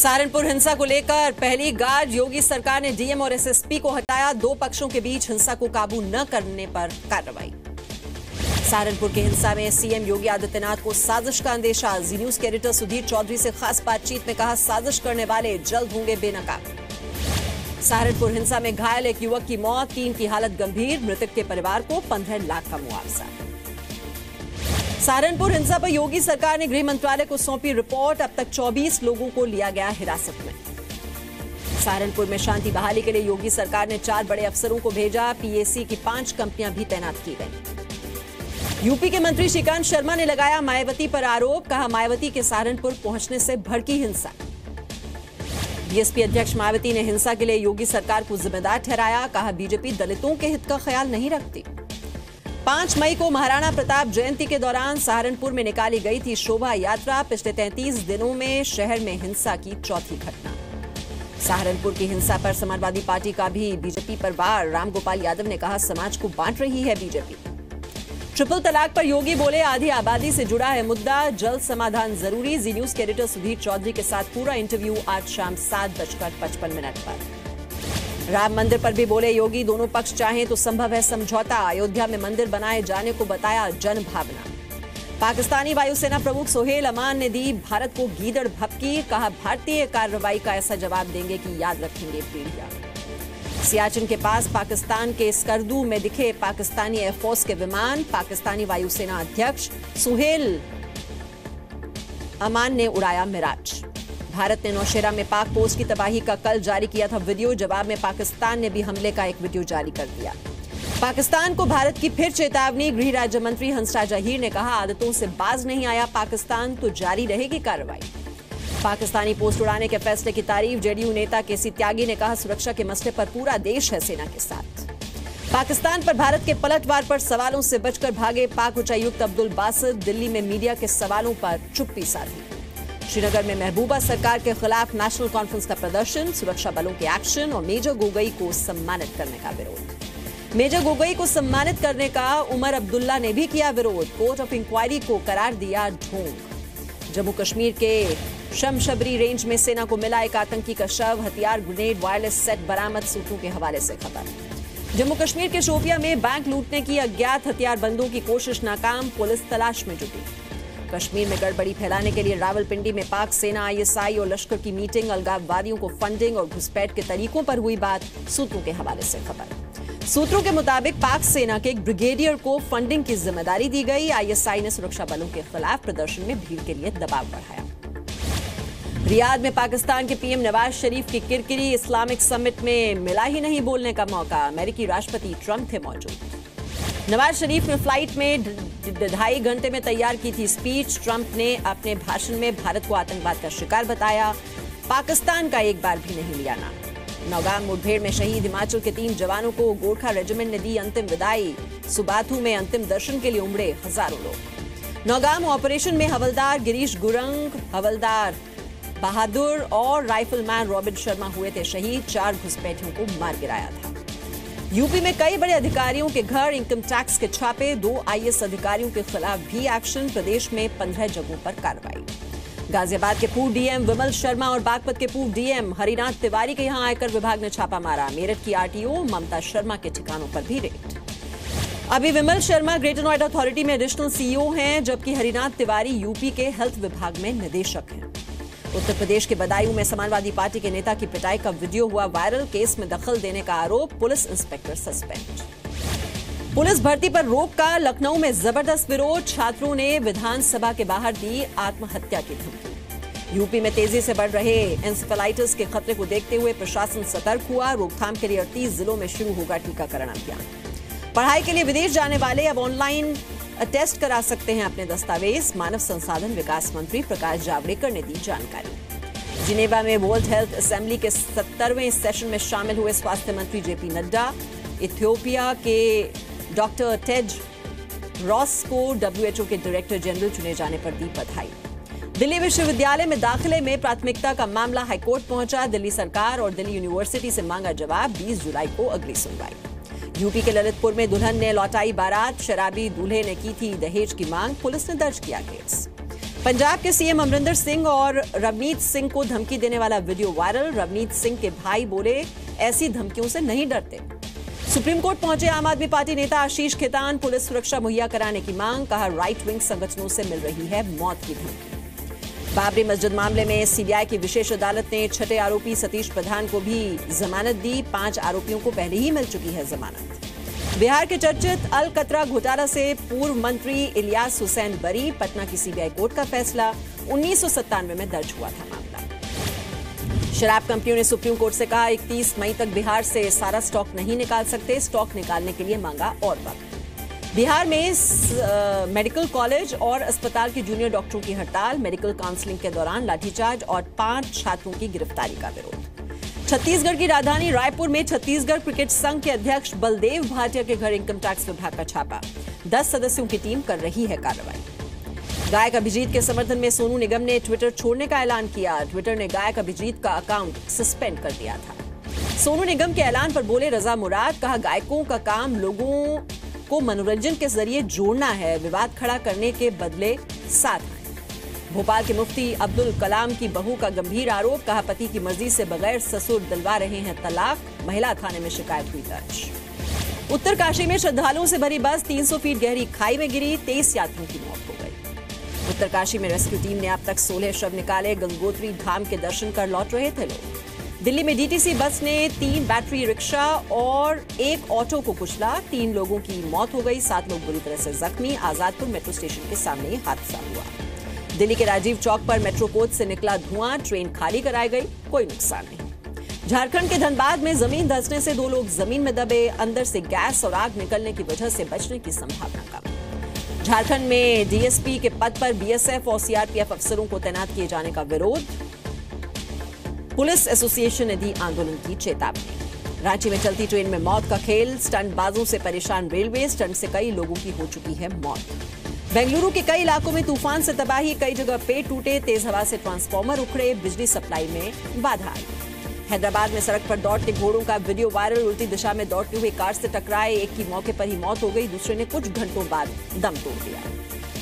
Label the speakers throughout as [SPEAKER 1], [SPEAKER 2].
[SPEAKER 1] सहारनपुर हिंसा को लेकर पहली गार्ड योगी सरकार ने डीएम और एसएसपी को हटाया। दो पक्षों के बीच हिंसा को काबू न करने पर कार्रवाई। सहारनपुर की हिंसा में सीएम योगी आदित्यनाथ को साजिश का अंदेशा। जी न्यूज के एडिटर सुधीर चौधरी से खास बातचीत में कहा, साजिश करने वाले जल्द होंगे बेनकाब। सहारनपुर हिंसा में घायल एक युवक की मौत, 3 की हालत गंभीर। मृतक के परिवार को 15 लाख का मुआवजा। सहारनपुर हिंसा पर योगी सरकार ने गृह मंत्रालय को सौंपी रिपोर्ट। अब तक 24 लोगों को लिया गया हिरासत में। सहारनपुर में शांति बहाली के लिए योगी सरकार ने 4 बड़े अफसरों को भेजा। पीएसी की 5 कंपनियां भी तैनात की गई। यूपी के मंत्री श्रीकांत शर्मा ने लगाया मायावती पर आरोप। कहा, मायावती के सहारनपुर पहुंचने से भड़की हिंसा। बीएसपी अध्यक्ष मायावती ने हिंसा के लिए योगी सरकार को जिम्मेदार ठहराया। कहा, बीजेपी दलितों के हित का ख्याल नहीं रखती। 5 मई को महाराणा प्रताप जयंती के दौरान सहारनपुर में निकाली गई थी शोभा यात्रा। पिछले 33 दिनों में शहर में हिंसा की चौथी घटना। सहारनपुर की हिंसा पर समाजवादी पार्टी का भी बीजेपी पर वार। रामगोपाल यादव ने कहा, समाज को बांट रही है बीजेपी। ट्रिपल तलाक पर योगी बोले, आधी आबादी से जुड़ा है मुद्दा, जल्द समाधान जरूरी। जी न्यूज के एडिटर सुधीर चौधरी के साथ पूरा इंटरव्यू आज शाम 7:55 पर। राम मंदिर पर भी बोले योगी, दोनों पक्ष चाहें तो संभव है समझौता। अयोध्या में मंदिर बनाए जाने को बताया जन भावना। पाकिस्तानी वायुसेना प्रमुख सोहेल अमान ने दी भारत को गीदड़ भपकी। कहा, भारतीय कार्रवाई का ऐसा जवाब देंगे कि याद रखेंगे पीढ़ियां। सियाचिन के पास पाकिस्तान के स्कर्दू में दिखे पाकिस्तानी एयरफोर्स के विमान। पाकिस्तानी वायुसेना अध्यक्ष सोहेल अमान ने उड़ाया मिराज। भारत ने नौशेरा में पाक पोस्ट की तबाही का कल जारी किया था वीडियो। जवाब में पाकिस्तान ने भी हमले का एक वीडियो जारी कर दिया। पाकिस्तान को भारत की फिर चेतावनी। गृह राज्य मंत्री हंसराज अहीर ने कहा, आदतों से बाज नहीं आया पाकिस्तान तो जारी रहेगी कार्रवाई। पाकिस्तानी पोस्ट उड़ाने के फैसले की तारीफ। जेडीयू नेता केसी त्यागी ने कहा, सुरक्षा के मसले पर पूरा देश है सेना के साथ। पाकिस्तान पर भारत के पलटवार पर सवालों से बचकर भागे पाक उच्चायुक्त अब्दुल बासित। दिल्ली में मीडिया के सवालों पर चुप्पी साधी। श्रीनगर में महबूबा सरकार के खिलाफ नेशनल कॉन्फ्रेंस का प्रदर्शन। सुरक्षा बलों के एक्शन और मेजर गोगई को सम्मानित करने का विरोध। मेजर गोगई को सम्मानित करने का उमर अब्दुल्ला ने भी किया विरोध। कोर्ट ऑफ इंक्वायरी को करार दिया ढोंग। जम्मू कश्मीर के शमशबरी रेंज में सेना को मिला एक आतंकी का शव। हथियार, ग्रेनेड, वायरलेस सेट बरामद। सूत्रों के हवाले से खबर। जम्मू कश्मीर के शोपिया में बैंक लूटने की अज्ञात हथियारबंदों की कोशिश नाकाम। पुलिस तलाश में जुटी। कश्मीर में गड़बड़ी फैलाने के लिए रावलपिंडी में पाक सेना, आईएसआई और लश्कर की मीटिंग। अलगाववादियों को फंडिंग और घुसपैठ के तरीकों पर हुई बात। सूत्रों के हवाले से खबर। सूत्रों के मुताबिक पाक सेना के एक ब्रिगेडियर को फंडिंग की जिम्मेदारी दी गई। आईएसआई ने सुरक्षा बलों के खिलाफ प्रदर्शन में भीड़ के लिए दबाव बढ़ाया। रियाद में पाकिस्तान के पीएम नवाज शरीफ की किरकिरी। इस्लामिक समिट में मिला ही नहीं बोलने का मौका। अमेरिकी राष्ट्रपति ट्रंप थे मौजूद। नवाज शरीफ ने फ्लाइट में 2.5 घंटे में तैयार की थी स्पीच। ट्रंप ने अपने भाषण में भारत को आतंकवाद का शिकार बताया। पाकिस्तान का एक बार भी नहीं लिया नाम। नौगाम मुठभेड़ में शहीद हिमाचल के 3 जवानों को गोरखा रेजिमेंट ने दी अंतिम विदाई। सुबाथू में अंतिम दर्शन के लिए उमड़े हजारों लोग। नौगाम ऑपरेशन में हवलदार गिरीश गुरंग, हवलदार बहादुर और राइफलमैन रॉबिन शर्मा हुए थे शहीद। 4 घुसपैठियों को मार गिराया था। यूपी में कई बड़े अधिकारियों के घर इनकम टैक्स के छापे। 2 आईएएस अधिकारियों के खिलाफ भी एक्शन। प्रदेश में 15 जगहों पर कार्रवाई। गाजियाबाद के पूर्व डीएम विमल शर्मा और बागपत के पूर्व डीएम हरिनाथ तिवारी के यहां आयकर विभाग ने छापा मारा। मेरठ की आरटीओ ममता शर्मा के ठिकानों पर भी रेड। अभी विमल शर्मा ग्रेटर नोएडा अथॉरिटी में एडिशनल सीईओ हैं, जबकि हरिनाथ तिवारी यूपी के हेल्थ विभाग में निदेशक हैं। उत्तर प्रदेश के बदायूं में समाजवादी पार्टी के नेता की पिटाई का वीडियो हुआ वायरल। केस में दखल देने का आरोप। Police inspector suspend. पुलिस भर्ती पर रोक का लखनऊ में जबरदस्त विरोध। छात्रों ने विधानसभा के बाहर दी आत्महत्या की धमकी। यूपी में तेजी से बढ़ रहे एंसेफेलाइटिस के खतरे को देखते हुए प्रशासन सतर्क हुआ। रोकथाम के लिए 38 जिलों में शुरू होगा टीकाकरण अभियान। पढ़ाई के लिए विदेश जाने वाले अब ऑनलाइन टेस्ट करा सकते हैं अपने दस्तावेज। मानव संसाधन विकास मंत्री प्रकाश जावड़ेकर ने दी जानकारी। जिनेवा में वर्ल्ड हेल्थ असेंबली के 70वें सेशन में शामिल हुए स्वास्थ्य मंत्री जेपी नड्डा। इथियोपिया के डॉक्टर टेड रॉस को डब्ल्यूएचओ के डायरेक्टर जनरल चुने जाने पर दी बधाई। दिल्ली विश्वविद्यालय में दाखिले में प्राथमिकता का मामला हाईकोर्ट पहुंचा। दिल्ली सरकार और दिल्ली यूनिवर्सिटी से मांगा जवाब। 20 जुलाई को अगली सुनवाई। यूपी के ललितपुर में दुल्हन ने लौटाई बारात। शराबी दूल्हे ने की थी दहेज की मांग। पुलिस ने दर्ज किया केस। पंजाब के सीएम अमरिंदर सिंह और रवनीत सिंह को धमकी देने वाला वीडियो वायरल। रवनीत सिंह के भाई बोले ऐसी धमकियों से नहीं डरते। सुप्रीम कोर्ट पहुंचे आम आदमी पार्टी नेता आशीष खेतान। पुलिस सुरक्षा मुहैया कराने की मांग। कहा राइट विंग संगठनों से मिल रही है मौत की धमकी। बाबरी मस्जिद मामले में सीबीआई की विशेष अदालत ने छठे आरोपी सतीश प्रधान को भी जमानत दी। 5 आरोपियों को पहले ही मिल चुकी है जमानत। बिहार के चर्चित अलकतरा घोटाला से पूर्व मंत्री इलियास हुसैन बरी। पटना की सीबीआई कोर्ट का फैसला। 1997 में दर्ज हुआ था मामला। शराब कंपनियों ने सुप्रीम कोर्ट से कहा 31 मई तक बिहार से सारा स्टॉक नहीं निकाल सकते। स्टॉक निकालने के लिए मांगा और वक्त। बिहार में मेडिकल कॉलेज और अस्पताल के जूनियर डॉक्टरों की हड़ताल। मेडिकल काउंसलिंग के दौरान लाठीचार्ज और 5 छात्रों की गिरफ्तारी का विरोध। छत्तीसगढ़ की राजधानी रायपुर में छत्तीसगढ़ क्रिकेट संघ के अध्यक्ष बलदेव भाटिया के घर इनकम टैक्स विभाग का छापा। 10 सदस्यों की टीम कर रही है कार्रवाई। गायक अभिजीत के समर्थन में सोनू निगम ने ट्विटर छोड़ने का ऐलान किया। ट्विटर ने गायक अभिजीत का अकाउंट सस्पेंड कर दिया था। सोनू निगम के ऐलान पर बोले रजा मुराद। कहा गायकों का काम लोगों को मनोरंजन के जरिए जोड़ना है, विवाद खड़ा करने के बदले साथ आए। भोपाल के मुफ्ती अब्दुल कलाम की बहू का गंभीर आरोप। कहा पति की मर्जी से बगैर ससुर दिलवा रहे हैं तलाक। महिला थाने में शिकायत हुई दर्ज। उत्तरकाशी में श्रद्धालुओं से भरी बस 300 फीट गहरी खाई में गिरी। 23 यात्रियों की मौत हो गई। उत्तरकाशी में रेस्क्यू टीम ने अब तक 16 शव निकाले। गंगोत्री धाम के दर्शन कर लौट रहे थे लोग। दिल्ली में डीटीसी बस ने 3 बैटरी रिक्शा और 1 ऑटो को कुचला। 3 लोगों की मौत हो गई। 7 लोग बुरी तरह से जख्मी। आजादपुर मेट्रो स्टेशन के सामने हादसा हुआ। दिल्ली के राजीव चौक पर मेट्रो कोच से निकला धुआं। ट्रेन खाली कराई गई, कोई नुकसान नहीं। झारखंड के धनबाद में जमीन धंसने से 2 लोग जमीन में दबे। अंदर से गैस और आग निकलने की वजह से बचने की संभावना कम। झारखंड में डीएसपी के पद पर बीएसएफ और सीआरपीएफ अफसरों को तैनात किए जाने का विरोध। पुलिस एसोसिएशन ने दी आंदोलन की चेतावनी। रांची में चलती ट्रेन में मौत का खेल। स्टंटबाजों से परेशान रेलवे। स्टंट से कई लोगों की हो चुकी है मौत। बेंगलुरु के कई इलाकों में तूफान से तबाही। कई जगह पेड़ टूटे। तेज हवा से ट्रांसफार्मर उखड़े। बिजली सप्लाई में बाधा आई। हैदराबाद में सड़क पर दौड़ते घोड़ों का वीडियो वायरल। उल्टी दिशा में दौड़ते हुए कार से टकराए। एक की मौके पर ही मौत हो गई। दूसरे ने कुछ घंटों बाद दम तोड़ दिया।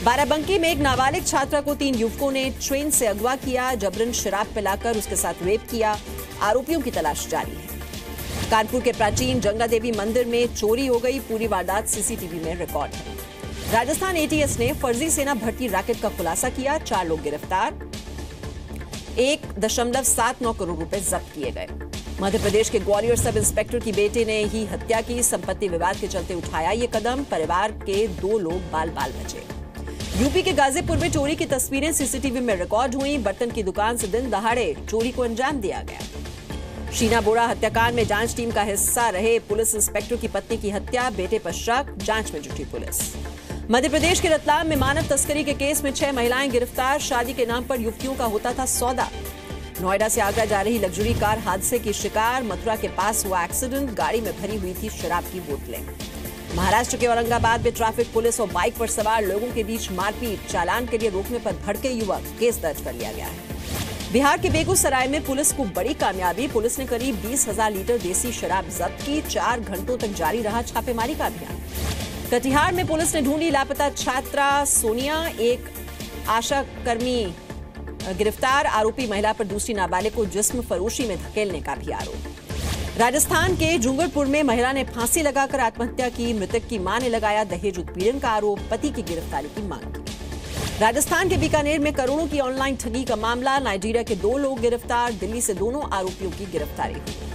[SPEAKER 1] बाराबंकी में एक नाबालिग छात्रा को 3 युवकों ने ट्रेन से अगवा किया। जबरन शराब पिलाकर उसके साथ रेप किया। आरोपियों की तलाश जारी है। कानपुर के प्राचीन जंगा देवी मंदिर में चोरी हो गई। पूरी वारदात सीसीटीवी में रिकॉर्ड है। राजस्थान एटीएस ने फर्जी सेना भर्ती रैकेट का खुलासा किया। 4 लोग गिरफ्तार। 1.79 करोड़ रुपए जब्त किए गए। मध्य प्रदेश के ग्वालियर सब इंस्पेक्टर की बेटे ने ही हत्या की। संपत्ति विवाद के चलते उठाया ये कदम। परिवार के 2 लोग बाल बाल बचे। यूपी के गाजीपुर में चोरी की तस्वीरें सीसीटीवी में रिकॉर्ड हुई। बर्तन की दुकान से दिन दहाड़े चोरी को अंजाम दिया गया। शीना बोरा हत्याकांड में जांच टीम का हिस्सा रहे पुलिस इंस्पेक्टर की पत्नी की हत्या। बेटे पर शक। जांच में जुटी पुलिस। मध्य प्रदेश के रतलाम में मानव तस्करी के केस में 6 महिलाएं गिरफ्तार। शादी के नाम पर युवतियों का होता था सौदा। नोएडा से आगरा जा रही लग्जरी कार हादसे की शिकार। मथुरा के पास हुआ एक्सीडेंट। गाड़ी में भरी हुई थी शराब की बोतलें। महाराष्ट्र के औरंगाबाद में ट्रैफिक पुलिस और बाइक पर सवार लोगों के बीच मारपीट। चालान के लिए रोकने पर भड़के युवक। केस दर्ज कर लिया गया है। बिहार के बेगूसराय में पुलिस को बड़ी कामयाबी। पुलिस ने करीब 20,000 लीटर देसी शराब जब्त की। 4 घंटों तक जारी रहा छापेमारी का अभियान। कटिहार में पुलिस ने ढूंढी लापता छात्रा सोनिया। एक आशा कर्मी गिरफ्तार। आरोपी महिला पर दूसरी नाबालिग को जिस्म फरोशी में धकेलने का भी आरोप। राजस्थान के डूंगरपुर में महिला ने फांसी लगाकर आत्महत्या की। मृतक की मां ने लगाया दहेज उत्पीड़न का आरोप। पति की गिरफ्तारी की मांग की। राजस्थान के बीकानेर में करोड़ों की ऑनलाइन ठगी का मामला। नाइजीरिया के 2 लोग गिरफ्तार। दिल्ली से दोनों आरोपियों की गिरफ्तारी हुई।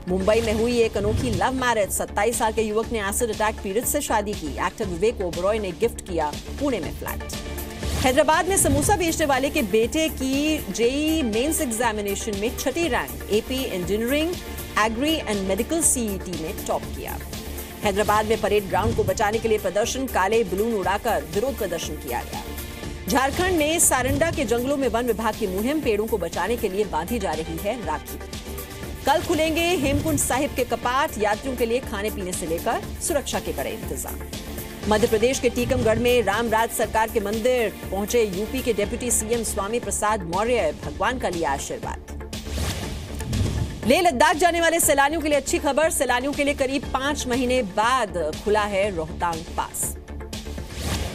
[SPEAKER 1] मुंबई में हुई एक अनोखी लव मैरिज। 27 साल के युवक ने एसिड अटैक पीड़ित से शादी की। एक्टर विवेक ओबरॉय ने गिफ्ट किया पुणे में फ्लैट। हैदराबाद में समोसा बेचने वाले के बेटे की जेईई मेंस एग्जामिनेशन में 6ठी rank. AP engineering, agri and medical CET ने टॉप किया। हैदराबाद में परेड ग्राउंड को बचाने के लिए प्रदर्शन। काले बलून उड़ाकर विरोध प्रदर्शन किया गया। झारखंड में सारंडा के जंगलों में वन विभाग की मुहिम। पेड़ों को बचाने के लिए बांधी जा रही है राखी। कल खुलेंगे हेमकुंड साहिब के कपाट। यात्रियों के लिए खाने पीने से लेकर सुरक्षा के कड़े इंतजाम। मध्य प्रदेश के टीकमगढ़ में रामराज सरकार के मंदिर पहुंचे यूपी के डिप्टी सीएम स्वामी प्रसाद मौर्य। भगवान का लिया आशीर्वाद। लेह लद्दाख जाने वाले सैलानियों के लिए अच्छी खबर। सैलानियों के लिए करीब 5 महीने बाद खुला है रोहतांग पास।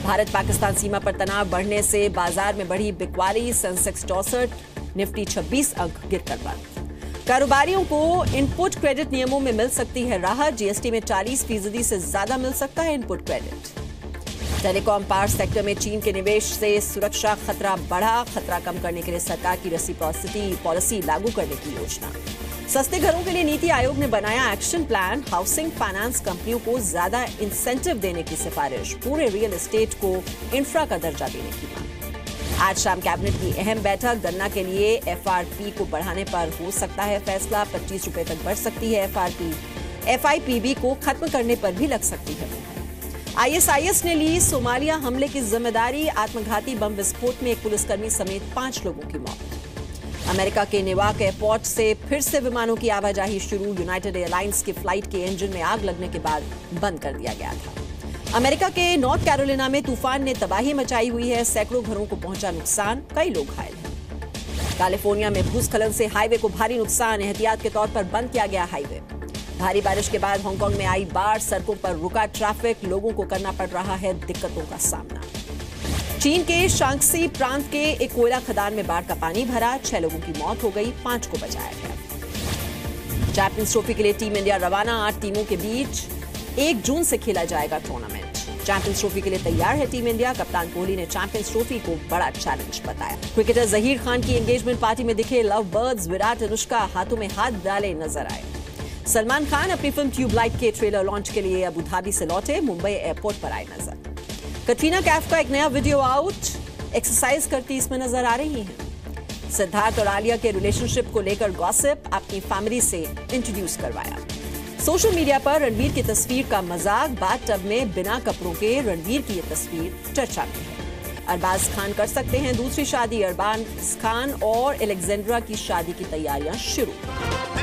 [SPEAKER 1] भारत पाकिस्तान सीमा पर तनाव बढ़ने से बाजार में बढ़ी बिकवाली, सेंसेक्स 64, निफ्टी 26 अंक गिरकर बंद। कारोबारियों को इनपुट क्रेडिट नियमों में मिल सकती है राहत, जीएसटी में 40% से ज्यादा मिल सकता है input credit. Telecom power sector में चीन के निवेश से सुरक्षा खतरा बढ़ा, खतरा कम करने के लिए सरकार की रेसिप्रोसिटी पॉलिसी लागू करने की योजना। सस्ते घरों के लिए नीति आयोग ने बनाया एक्शन प्लान, हाउसिंग फाइनेंस कंपनियों को ज्यादा इंसेंटिव देने की सिफारिश, पूरे रियल एस्टेट को इंफ्रा का दर्जा देने की मांग। आज शाम कैबिनेट की अहम बैठक, गन्ना के लिए एफआरपी को बढ़ाने पर हो सकता है फैसला, 25 रुपए तक बढ़ सकती है एफआरपी, एफआईपीबी को खत्म करने पर भी लग सकती है। आईएसआईएस ने ली सोमालिया हमले की जिम्मेदारी, आत्मघाती बम विस्फोट में एक पुलिसकर्मी समेत 5 लोगों की मौत। अमेरिका के नेवाक एयरपोर्ट से फिर से विमानों की आवाजाही शुरू, यूनाइटेड एयरलाइंस की फ्लाइट के इंजन में आग लगने के बाद बंद कर दिया गया था। अमेरिका के नॉर्थ कैरोलिना में तूफान ने तबाही मचाई हुई है, सैकड़ों घरों को पहुंचा नुकसान, कई लोग घायल हैं। कैलिफोर्निया में भूस्खलन से हाईवे को भारी नुकसान, एहतियात के तौर पर बंद किया गया हाईवे। भारी बारिश के बाद हांगकांग में आई बाढ़, सड़कों पर रुका ट्रैफिक, लोगों को करना पड़ रहा है दिक्कतों का सामना। चीन के शांक्सी प्रांत के एक कोयला खदान में बाढ़ का पानी भरा, 6 लोगों की मौत हो गई, 5 को बचाया गया। चैंपियंस ट्रॉफी के लिए टीम इंडिया रवाना, 8 टीमों के बीच 1 जून से खेला जाएगा टूर्नामेंट। चैंपियंस ट्रॉफी के लिए तैयार है टीम इंडिया, कप्तान कोहली ने चैंपियंस ट्रॉफी को बड़ा चैलेंज बताया। क्रिकेटर जहीर खान की एंगेजमेंट पार्टी में दिखे लव बर्ड्स, विराट अनुष्का हाथों में हाथ डाले नजर आए। सलमान खान अपनी फिल्म ट्यूबलाइट के ट्रेलर लॉन्च के लिए अबू धाबी से लौटे, मुंबई एयरपोर्ट पर आए नजर। कटरीना कैफ का एक नया वीडियो आउट, एक्सरसाइज करती इसमें नजर आ रही हैं। सिद्धार्थ और आलिया के रिलेशनशिप को लेकर गॉसिप, अपनी फैमिली से इंट्रोड्यूस करवाया। सोशल मीडिया पर रणवीर की तस्वीर का मजाक, बाथटब में बिना कपड़ों के रणवीर की ये तस्वीर चर्चा में है। अरबाज खान कर सकते हैं दूसरी शादी, अरबाज खान और एलेक्जेंड्रा की शादी की तैयारियां शुरू।